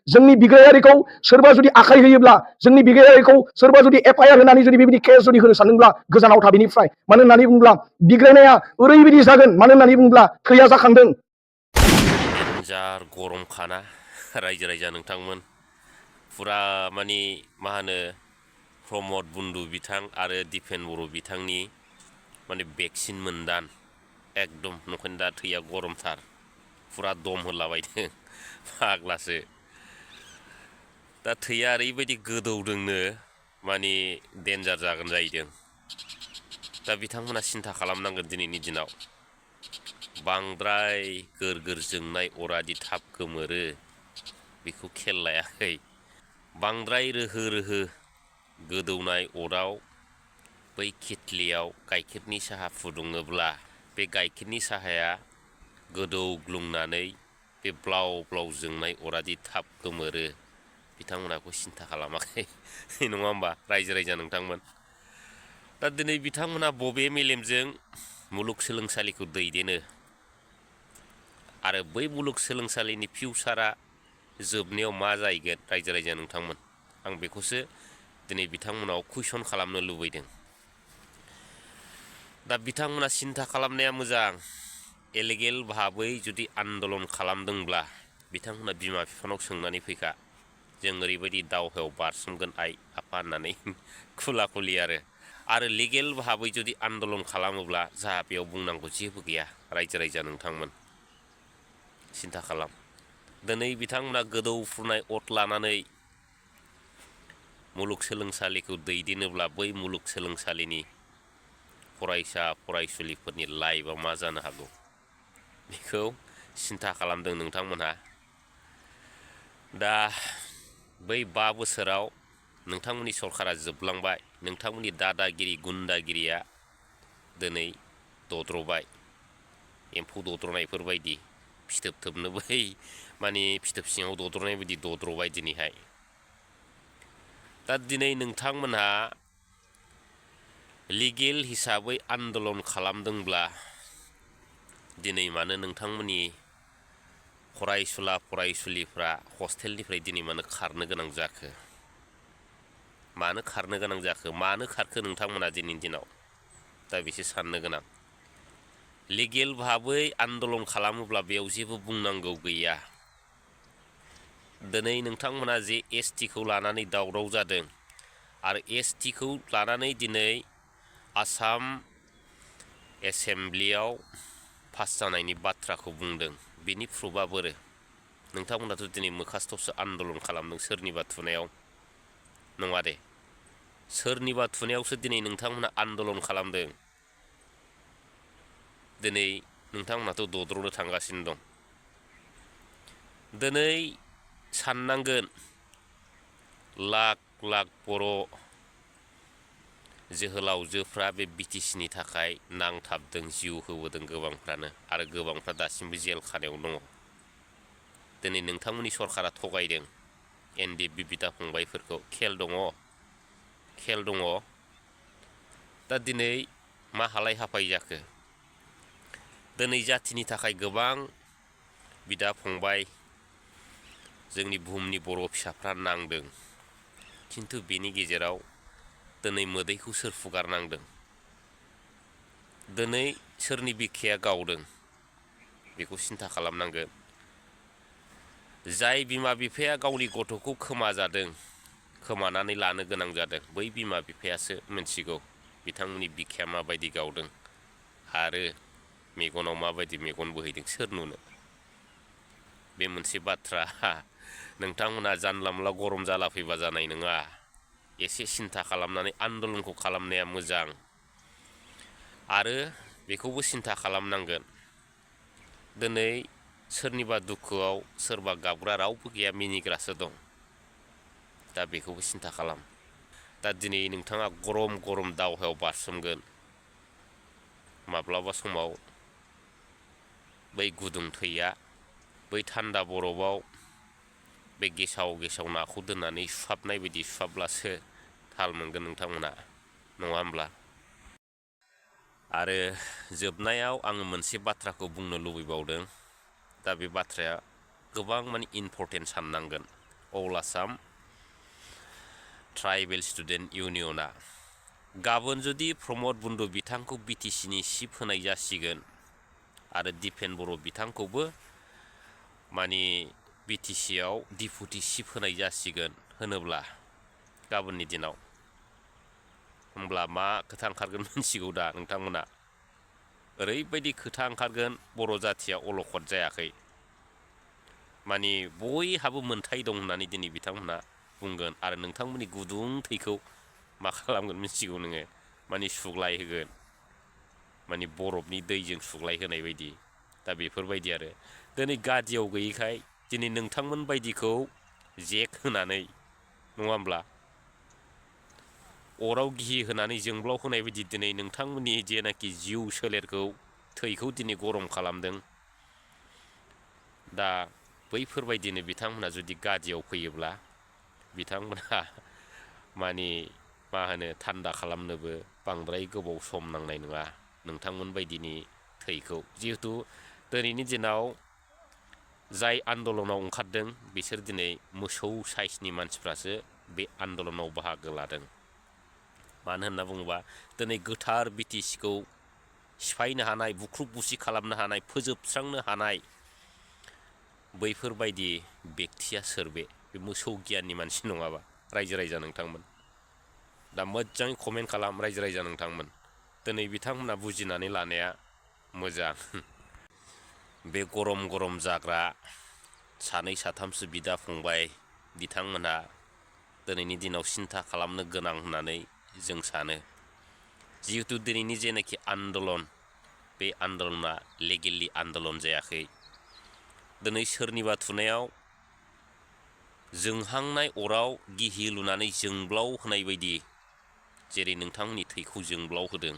जोंनि बिग्रायारिखौ सोरबा जुदि आखाइ होयोब्ला जोंनि बिग्रायारिखौ सोरबा जुदि एफआइआर होनानै जुदि बेबायदि केस जुदि होनो सानदोंब्ला गोजानाव था बेनिफ्राय मानो होननानै बुङोब्ला बिग्रायनाया ओरैबायदि जागोन मानो होननानै बुङोब्ला थैया जाखांदों। डेन्जार गरम खाना रायजो राजा नोंथांमोन फुरा मानि मा होनो प्रमद बुन्दु बिथां आरो दिपेन बर' बिथांनि माने भेक्सिन मोनदान एकदम नंखायनो दा थैया गरमथार फुरा दम होलाबायदों फाग्लासो दा थैया ओरैबायदि गोदौदोंनो माने डेन्जार जागोन जाहैदों। दा बिथांमोना सिन्था खालामनांगोन दिनैनि दिनाव बांद्राय गोर जोंनाय अरादि थाब गोमोरो बेखौ खेल लायाखै। बांद्राय रोहो रोहो गोदौनाय अराव बै केटलियाव गाइखेरनि साहा फुदुङोब्ला बे गाइखेरनि साहाया गोदौग्लुंनानै बे ब्लाव ब्लाव जोंनाय अरादि थाब गोमोरो बिथांमोनाखौ सिन्था खालामाखै नङा होमबा रायजो राजा नोंथांमोन। दा दिनै बिथांमोना बबे मेलेमजों मुलुगसोलोंसालिखौ दैदेनो आरो बै मुलुगसोलोंसालिनि फिउचारा जोबनायाव मा जाहैगोन रायजो राजा नोंथांमोन आं बेखौसो दिनै बिथांमोनाव कुइसन खालामनो लुबैदों। दा बिथांमोना सिन्था खालामनाया मोजां इलिगेल भाबै जुदि आन्दलन खालामदोंब्ला बिथांमोना बिमा बिफानाव सोंनानै फैखा जों ओरैबायदि दावहायाव बारसोमगोन आइ आफा होननानै खुला खुलि आरो लिगेल भाबै जुदि आन्दलन खालामोब्ला जाहा बेयाव बुंनांगौ जेबो गैया रायजो राजा नोंथांमोन सिन्था खालाम। दिनै बिथांमोना गोदौफुनाय अर लानानै मुलुगसोलोंसालिखौ दैदेनोब्ला बै मुलुगसोलोंसालिनि फरायसा फरायसुलिफोरनि लाइफआ मा जानो हागौ बेखौ सिन्था खालामदों नोंथांमोनहा। दा बै 5 बोसोराव नोंथांमोननि सरकारा जोबलांबाय नोंथांमोननि दादागिरि गुन्दागिरिया दिनै दद्रबाय एम्फौ दद्रनायफोरबायदि फिथोब थोबनो बै माने फिथोब सिङाव दद्रनाय बायदि दद्रबाय दिनैहाय। दा दिनै नोंथांमोनहा लिगेल हिसाबै आन्दलन खालामदोंब्ला दिनै मानो नोंथांमोननि फरायसुला फरायसुलिफ्रा हस्टेलनिफ्राय दिनै मानो खारनो गोनां जाखो मानो खारनो गोनां जाखो मानो खारखो नोंथांमोना दिनैनि दिनाव दा बेसो साननो गोनां। लिगेल भाबै आन्दलन खालामोब्ला बेयाव जेबो बुंनांगौ गैया। दिनै नोंथांमोना जे एसटिखौ लानानै दावराव जादों आरो एसटिखौ लानानै दिनै आसाम एसेम्ब्लियाव पास जानायनि बाथ्राखौ बुंदों बिनि प्रुफआ बोरो नोंथांमोनाथ' दिनै मोखास्थावसो आन्दलन खालामदों सोरनिबा थुनायाव नङा दे सोरनिबा थुनायावसो दिनै नोंथांमोना आन्दलन खालामदों। दिनै नोंथांमोनाथ' दद्र'नो थांगासिनो दं। दिनै साननांगोन लाख लाख बर' जोहोलावजोफ्रा बे बिटिसिनि थाखाय नांथाबदों जिउ होबोदों गोबांफ्रानो आरो गोबांफ्रा दासिमबो जेल खानायाव दङ। दिनै नोंथांमोननि सरकारा थगायदों एनडिएफबि बिदा फंबायफोरखौ खेल दङ खेल दङ। दा दिनै मा हालाय हाफाय जाखो दिनै जाथिनि थाखाय गोबां बिदा फंबाय जोंनि बुहुमनि बर' फिसाफ्रा नांदों खिन्थु बेनि गेजेराव दिनै मोदैखौ सोर फुगारनांदों दिनै सोरनि बिखाया गावदों बेखौ सिन्था खालामनांगोन। जाय बिमा बिफाया गावनि गथ'खौ खोमाजादों खोमानानै लानो गोनां जादों बै बिमा बिफायासो मिन्थिगौ बिथांमोननि बिखाया माबायदि गावदों आरो मेगनाव माबायदि मेगन बोहैदों सोर नुनो। बे मोनसे बाथ्रा नोंथांमोना जानला मोनला गरम जाला फैबा जानाय नङा एसे सिन्था खालामनानै आन्दलनखौ खालामनाया मोजां आरो बेखौबो सिन्था खालामनांगोन दिनै सोरनिबा दुखुआव सोरबा गाबग्रा रावबो गैया मिनिग्रासो दं। दा बेखौबो सिन्था खालाम। दा दिनै नोंथाङा गरम गरम दावहायाव बारसोमगोन माब्लाबा समाव बै गुदुं थैया बै थान्दा बरफआव बे गेसाव गेसाव नाखौ दोननानै सुहाबनाय बायदि सुहाबब्लासो थाल मोनगोन नोंथांमोना नङा होमब्ला। आरो जोबनायाव आङो मोनसे बाथ्राखौ बुंनो लुबैबावदों दा बे बाथ्राया गोबां माने इम्परटेन्ट साननांगोन अल आसाम ट्राइबेल स्टुडेन्ट इउनियना गाबोन जुदि प्रमद बन्दु बिथांखौ बिटिसिनि सिप होनाय जासिगोन आरो दिपेन बर' बिथांखौबो माने बिटिसिआव डिपुटि सिप होनाय जासिगोन होनोब्ला गाबोननि दिनाव होमब्ला मा खोथा ओंखारगोन मिथिगौ दा नोंथांमोना ओरैबायदि खोथा ओंखारगोन बर' जाथिया अलखद जायाखै माने बयहाबो मोन्थाय दं होननानै दिनै बिथांमोनहा बुंगोन आरो नोंथांमोननि गुदुं थैखौ मा खालामगोन मिथिगौ नोङो माने सुग्लाय होगोन माने बरफनि दैजों सुग्लाय होनाय बायदि दा बेफोरबायदि आरो दिनै गादियाव गैयैखाय दिनै नोंथांमोन बायदिखौ जेक होनानै नङा होमब्ला अराव घि होनानै जोंब्लाव होनाय बायदि दिनै नोंथांमोननि जेनाखि जिउ सोलेरखौ थैखौ दिनै गरम खालामदों दा बैफोरबायदिनो बिथांमोना जुदि गादियाव फैयोब्ला बिथांमोनहा माने मा होनो थान्दा खालामनोबो बांद्राय गोबाव सम नांनाय नङा नोंथांमोन बायदिनि थैखौ जिहेथु दिनैनि दिनाव जाय आन्दलनाव ओंखारदों बिसोर दिनै मोसौ साइसनि मानसिफ्रासो बे आन्दलनाव बाहागो लादों मानो होनना बुङोबा दिनै गोथार बिटिसिखौ सिफायनो हानाय बुख्रुब बुसि खालामनो हानाय फोजोबस्रांनो हानाय बैफोरबायदि बेक्तिया सोर बे मोसौ गियाननि मानसि नङाबा रायजो राजा नोंथांमोन दा मोजाङै कमेन्ट खालाम रायजो राजा नोंथांमोन दिनै बिथांमोना बुजिनानै लानाया मोजां बे गरम गरम जाग्रा सानै साथामसो बिदा फंबाय बिथांमोनहा दिनैनि दिनाव सिन्था खालामनो गोनां होननानै जों सानो जिहेतु दिनैनि जेनाखि आन्दलन बे आन्दलना लिगेलि आन्दलन जायाखै दिनै सोरनिबा थुनायाव जोंहांनाय अराव गिहि लुनानै जोंब्लाव होनाय बायदि जेरै नोंथांमोननि थैखौ जोंब्लाव होदों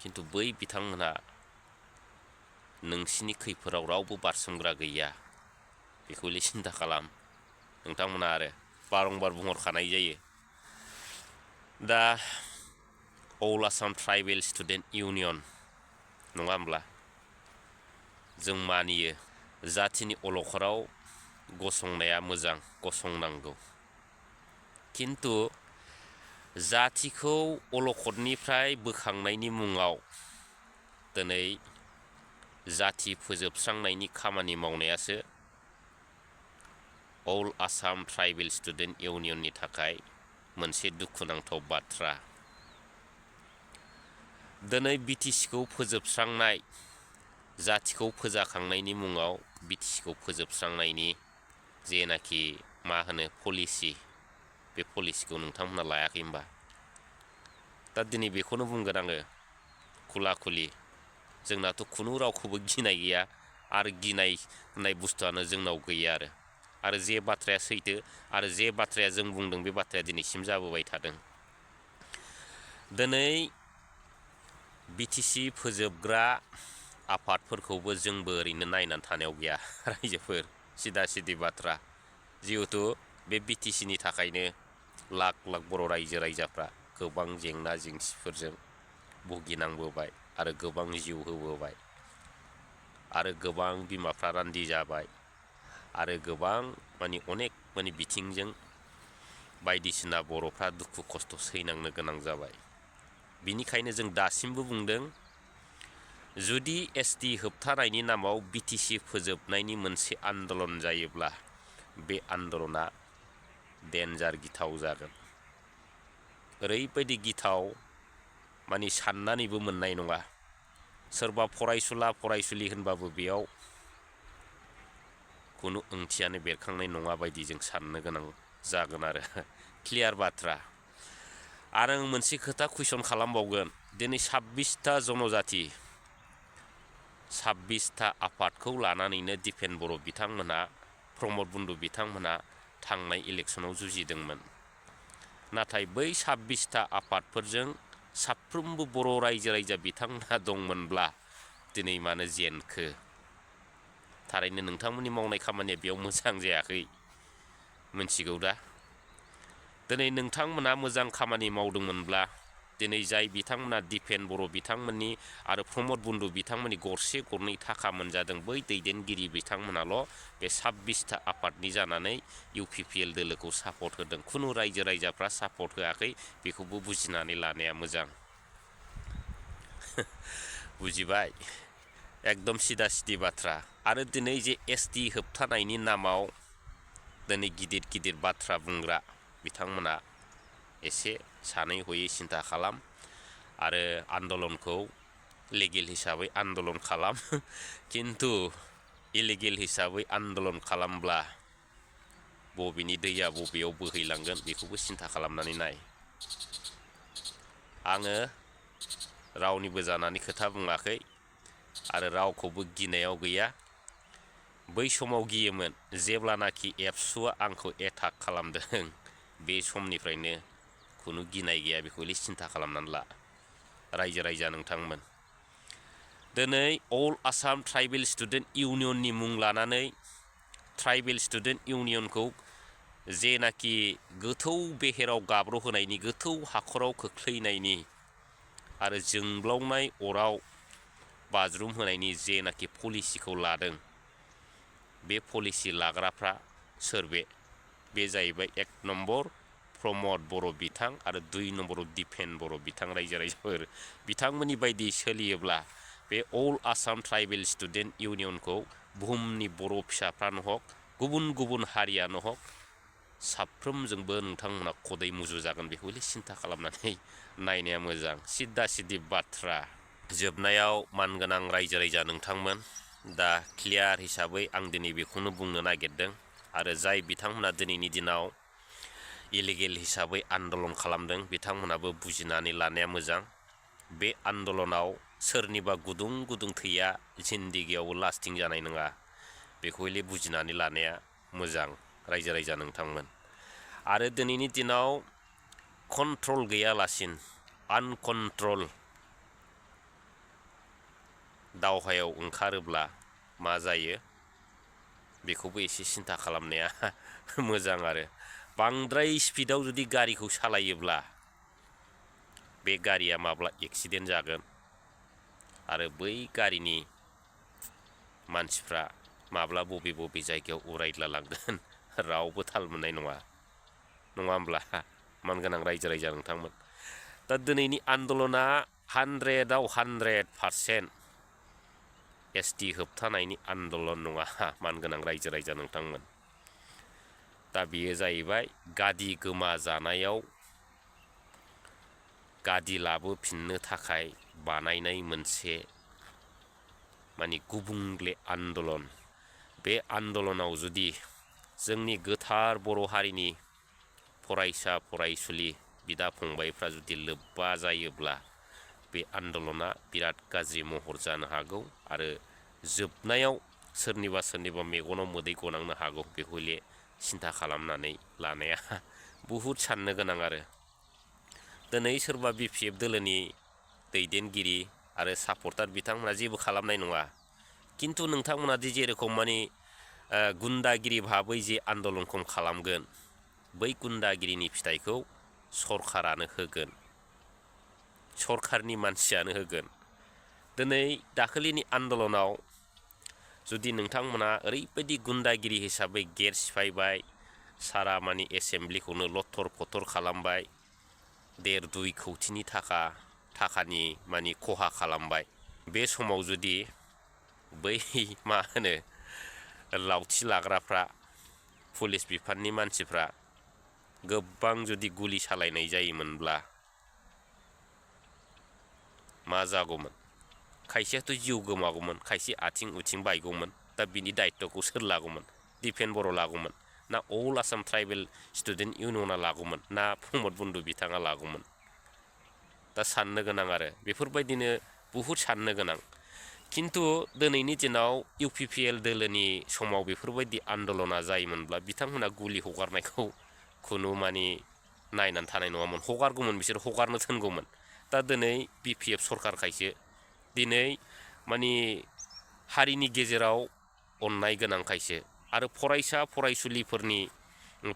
खिन्थु बै बिथांमोनहा नोंसिनि खैफोराव रावबो बारसोमग्रा गैया बेखौले सिन्था खालाम नोंथांमोना आरो बारंबार बुंहरखानाय जायो दा अल आसाम ट्राइबेल स्टुडेन्ट इउनियन नङा होमब्ला जों मानियो जाथिनि अलखदाव गसंनाया मोजां गसंनांगौ खिन्थु जाथिखौ अलखदनिफ्राय बोखांनायनि मुङाव दिनै जाथि फोजोबस्रांनायनि खामानि मावनायासो अल आसाम ट्राइबेल स्टुडेन्ट इउनियननि थाखाय मोनसे दुखुनांथाव बाथ्रा दिनै बिटिसिखौ फोजोबस्रांनाय जाथिखौ फोजाखांनायनि मुङाव बिटिसिखौ फोजोबस्रांनायनि जेनाखि मा होनो पलिसि बे पलिसिखौ नोंथांमोना लायाखै होनबा दा दिनै बेखौनो बुंगोन आङो खुला खुलि जोंनाथ' खुनु रावखौबो गिनाय गैया आरो गिनाय होननाय बुस्थुआनो जोंनाव गैया आरो जे बाथ्राया सैथो आरो जे बाथ्राया जों बुंदों बे बाथ्राया दिनैसिम जाबोबाय थादों दिनै बिटिसि फोजोबग्रा आफादफोरखौबो जोंबो ओरैनो नायनानै थानायाव गैया रायजोफोर सिदा सिदि बाथ्रा जिहेथु बे बिटिसिनि थाखायनो लाख लाख बर' रायजो राजाफ्रा गोबां जेंना जेंसिफोरजों भुगिनांबोबाय आरो गोबां जिउ होबोबाय आरो गोबां बिमाफ्रा रान्दि जाबाय आरो गोबां माने अनेक माने बिथिंजों बायदिसिना बर'फ्रा दुखु खस्थ' सैनांनो गोनां जाबाय बिनिखायनो जों दासिमबो बुंदों जुदि एसटि होबथानायनि नामाव बिटिसि फोजोबनायनि मोनसे आन्दलन जायोब्ला बे आन्दलना डेन्जार गिथाव जागोन ओरैबायदि गिथाव माने साननानैबो मोननाय नङा सोरबा फरायसुला फरायसुलि होनबाबो बेयाव खुनु ओंथियानो बेरखांनाय नङा बायदि जों साननो गोनां जागोन आरो क्लियार बाथ्रा आरो आं मोनसे खोथा कुइसन खालामबावगोन दिनै 26टा जनजाति 26टा आफादखौ लानानैनो दिपेन बर' बिथांमोनहा प्रमद बन्दु बिथांमोनहा थांनाय इलेक्सनाव जुजिदोंमोन नाथाय बै 26टा आफादफोरजों साफ्रोमबो बर' रायजो राजा बिथांमोनहा दंमोनब्ला दिनै मानो जेनखो थारैनो नोंथांमोननि मावनाय खामानिया बेयाव मोजां जायाखै मिथिगौ दा दिनै नोंथांमोनहा मोजां खामानि मावदोंमोनब्ला दिनै जाय बिथांमोना दिपेन बर' बिथांमोननि आरो प्रमद बन्धु बिथांमोननि गरसे गरनै थाखा मोनजादों बै दैदेनगिरि बिथांमोनाल' बे 26टा आफादनि जानानै UPPL दोलोखौ सापर्ट होदों। खुनु रायजो राजाफ्रा सापर्ट होआखै, बेखौबो बुजिनानै लानाया मोजां। बुजिबाय? एकदम सिदा सिदि बाथ्रा। आरो दिनै जे ST होबथानायनि नामाव दिनै गिदिर गिदिर बाथ्रा बुंग्रा बिथांमोना एसे सानै हयै सिन्था खालाम आरो आन्दलनखौ लिगेल हिसाबै आन्दलन खालाम। खिन्थु इलिगेल हिसाबै आन्दलन खालामब्ला बबेनि दैया बबेयाव बोहैलांगोन बेखौबो सिन्था खालामनानै नाय। आङो रावनिबो जानानै खोथा बुङाखै आरो रावखौबो गिनायाव गैया। बै समाव गियोमोन जेब्लानाखि एबसुआ आंखौ एटाक खालामदों, बे समनिफ्रायनो खुनु गिनाय गैया, बेखौ सिन्था खालामनानै ला रायजो राजा नोंथांमोन। दिनै अल आसाम ट्राइबेल स्टुडेन्ट इउनियननि मुं लानानै ट्राइबेल स्टुडेन्ट इउनियनखौ जेनाखि गोथौ बेहेराव गाब्र'होनायनि, गोथौ हाखराव खोख्लैनायनि आरो जोंब्लावनाय अराव बाज्रुम होनायनि जेनाखि पलिसिखौ लादों, बे पलिसि लाग्राफ्रा सोर? बे जाहैबाय 1 नम्बर प्रमद बर' बिथां आरो 2 नम्बराव दिपेन बर' बिथां रायजो राजाफोर। बिथांमोननि बायदि सोलियोब्ला बे अल आसाम ट्राइबेल स्टुडेन्ट इउनियनखौ बुहुमनि बर' फिसाफ्रानो हक, गुबुन गुबुन हारियानो हक, साफ्रोमजोंबो नोंथांमोना खदै मुजु जागोन, बेखौ सिन्था खालामनानै नायनाया मोजां। सिदा सिदि बाथ्रा। जोबनायाव मानगोनां रायजो राजा नोंथांमोन, दा क्लियार हिसाबै आं दिनै बेखौनो बुंनो नागिरदों आरो जाय बिथांमोना दिनैनि दिनाव इलिगेल हिसाबै आन्दलन खालामदों, बिथांमोनाबो बुजिनानै लानाया मोजां। बे आन्दलनाव सोरनिबा गुदुं गुदुं थैया जिन्दिगियावबो लास्टिं जानाय नङा, बेखौ बुजिनानै लानाया मोजां रायजो राजा नोंथांमोन। आरो दिनैनि दिनाव कन्ट्रल गैयालासिन आनकन्ट्रल दावहायाव ओंखारोब्ला मा जायो बेखौबो एसे सिन्था खालामनाया मोजां। आरो बांद्राय स्पिडाव जुदि गारिखौ सालायोब्ला बे गारिया माब्ला एक्सिडेन्ट जागोन आरो बै गारिनि मानसिफ्रा माब्ला बबे बबे जायगायाव उरायद्ला लांगोन रावबो थाल मोननाय नङा, नङा होमब्ला मानगोनां रायजो राजा नोंथांमोन। दा दिनैनि आन्दलना 100आव 100% ST होबथानायनि आन्दलन नङा मानगोनां रायजो राजा नोंथांमोन। दा बेयो जाहैबाय गादि गोमा जानायाव गादि लाबोफिननो थाखाय बानायनाय मोनसे गुबुंले आन्दलन। बे आन्दलनाव जुदि जोंनि गोथार बर' हारिनि फरायसा फरायसुलि बिदा फंबायफ्रा जुदि लोब्बा जायोब्ला बे आन्दलना बिराद गाज्रि महर जानो हागौ आरो जोबनायाव सोरनिबा सोरनिबा मेगनाव मोदै गनांनो हागौ। बेखौ सिन्था खालामनानै लानाया बहुद साननो गोनां। आरो दिनै सोरबा BPF दोलोनि दैदेनगिरि आरो सापर्टार बिथांमोना जेबो खालामनाय नङा, खिन्थु नोंथांमोना दि जेरेखम गुन्दागिरि भाबै जे आन्दलनखौ खालामगोन, बै गुन्दागिरिनि फिथाइखौ सरखारानो होगोन, सरखारनि मानसियानो होगोन। दिनै दाखालिनि आन्दलनाव जुदि नोंथांमोना ओरैबायदि गुन्दागिरि हिसाबै गेट सिफायबाय, सारा एसेम्ब्लिखौनो लथर फथर खालामबाय, 1.5-2 कौटिनि थाखानि खहा खालामबाय। बे समाव जुदि बै लावथि लाग्राफ्रा पुलिस बिफाननि मानसिफ्रा गोबां जुदि गुलि सालायनाय जायोमोनब्ला मा जागौमोन? खायसेयाथ' जिउ गोमागौमोन, खायसे आथिं उथिं बायगौमोन। दा बिनि दायित्वखौ सोर लागौमोन? दिपेन बर' लागौमोन ना अल आसाम ट्राइबेल स्टुडेन्ट इउनियना लागौमोन ना प्रमद बन्धु बिथाङा लागौमोन? दा साननो गोनां आरो बेफोरबायदिनो बहुद साननो गोनां। खिन्थु दिनैनि दिनाव UPPL दोलोनि समाव बेफोरबायदि आन्दलना जायोमोनब्ला बिथांमोना गुलि हगारनायखौ खुनु नायनानै थानाय नङामोन, हगारगौमोन, बिसोर हगारनो थोनगौमोन। दा दिनै BPF सरखारखायसो दिनै हारिनि गेजेराव अननाय गोनांखायसो आरो फरायसा फरायसुलिफोरनि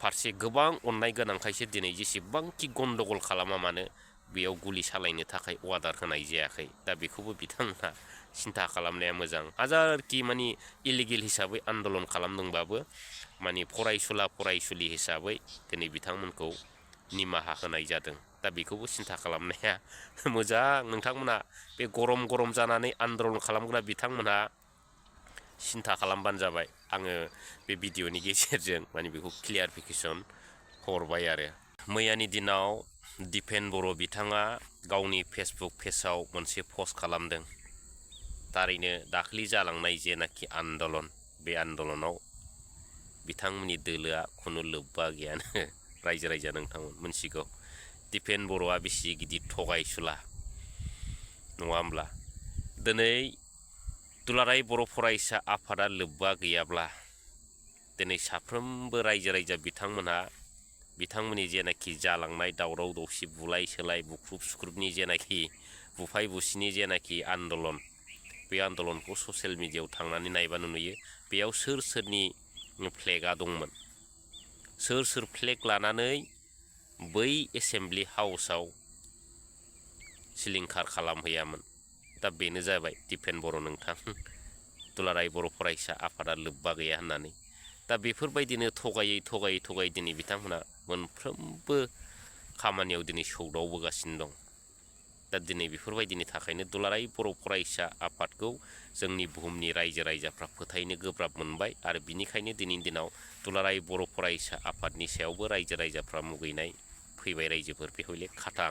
फारसे गोबां अननाय गोनांखायसो दिनै जेसेबांखि गन्दगल खालामा मानो बेयाव गुलि सालायनो थाखाय अर्डार होनाय जायाखै। दा बेखौबो बिथांमोना सिन्था खालामनाया मोजां। हाजारखि माने इलिगेल हिसाबै आन्दलन खालामदोंबाबो माने फरायसुला फरायसुलि हिसाबै दिनै बिथांमोनखौ निमाहा होनाय जादों। दा बेखौबो सिन्था खालामनाया मोजां। नोंथांमोना बे गरम गरम जानानै आन्दलन खालामग्रा बिथांमोनहा सिन्था खालामबानो जाबाय। आङो बे भिडिअनि गेजेरजों माने बेखौ क्लियारिफिकेसन हरबाय आरो। मैयानि दिनाव दिपेन बर' बिथाङा गावनि फेसबुक पेजाव मोनसे पस्ट खालामदों। थारैनो दाख्लि जालांनाय जेनाखि आन्दलन, बे आन्दलनाव बिथांमोननि दोलोआ खुनु लोब्बा गैयानो। रायजो राजा नोंथांमोन मोनथिगौ दिपेन बर'आ बेसे गिदिर थगायसुला, नङा होमब्ला? दिनै दुलाराय बर' फरायसा आफादा लोब्बा गैयाब्ला दिनै साफ्रोमबो रायजो राजा बिथांमोननि जेनाखि जालांनाय दावराव दावसि बुलाय सोलाय बुख्रुब सुख्रुबनि जेनाखि बुफाय बुसिनि जेनाखि आन्दलन, बे आन्दलनखौ ससियेल मिडियायाव थांनानै नायबानो नुयो बेयाव सोर सोरनि फ्लेगआ दंमोन, सोर सोर फ्लेग लानानै बै एसेम्ब्लि हाउसाव सिलिंखार खालामहैयामोन। दा बेनो जाबाय दिपेन बर' नोंथां, दुलाराय बर' फरायसा आफादा लोब्बा गैया होननानै। दा बेफोरबायदिनो थगायै दिनै बिथांमोना मोनफ्रोमबो खामानियाव दिनै सौदावबोगासिनो दं। दा दिनै बेफोरबायदिनि थाखायनो दुलाराय बर' फरायसा आफादखौ जोंनि बुहुमनि रायजो राजाफ्रा फोथायनो गोब्राब मोनबाय। आरो बिनिखायनो दिनैनि दिनाव दुलाराय बर' फरायसा आफादनि सायावबो रायजो राजाफ्रा मुगैनाय फैबाय। रायजोफोर बे हले खाथां